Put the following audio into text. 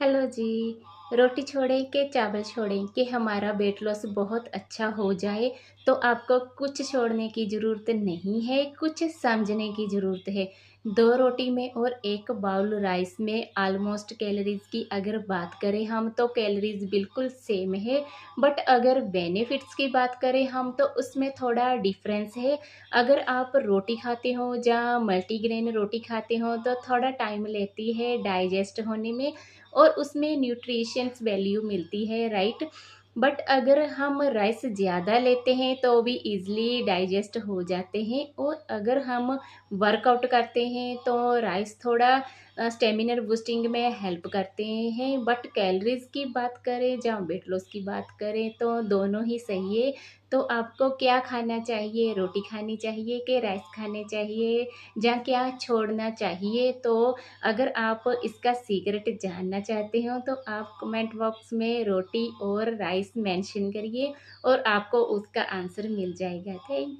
Hello जी। रोटी छोड़ें कि चावल छोड़ें कि हमारा वेट लॉस बहुत अच्छा हो जाए, तो आपको कुछ छोड़ने की ज़रूरत नहीं है, कुछ समझने की ज़रूरत है। 2 रोटी में और 1 बाउल राइस में ऑलमोस्ट कैलोरीज़ की अगर बात करें हम तो कैलोरीज़ बिल्कुल सेम है, बट अगर बेनिफिट्स की बात करें हम तो उसमें थोड़ा डिफ़रेंस है। अगर आप रोटी खाते हो या मल्टीग्रेन रोटी खाते हो तो थोड़ा टाइम लेती है डाइजेस्ट होने में और उसमें न्यूट्रिशंस वैल्यू मिलती है, राइट। बट अगर हम राइस ज़्यादा लेते हैं तो भी इजली डाइजेस्ट हो जाते हैं, और अगर हम वर्कआउट करते हैं तो राइस थोड़ा स्टेमिनर बूस्टिंग में हेल्प करते हैं। बट कैलोरीज की बात करें या वेट लॉस की बात करें तो दोनों ही सही है। तो आपको क्या खाना चाहिए, रोटी खानी चाहिए कि राइस खाने चाहिए, या क्या छोड़ना चाहिए? तो अगर आप इसका सीक्रेट जानना चाहते हो तो आप कमेंट बॉक्स में रोटी और राइस मेंशन करिए और आपको उसका आंसर मिल जाएगा। थैंक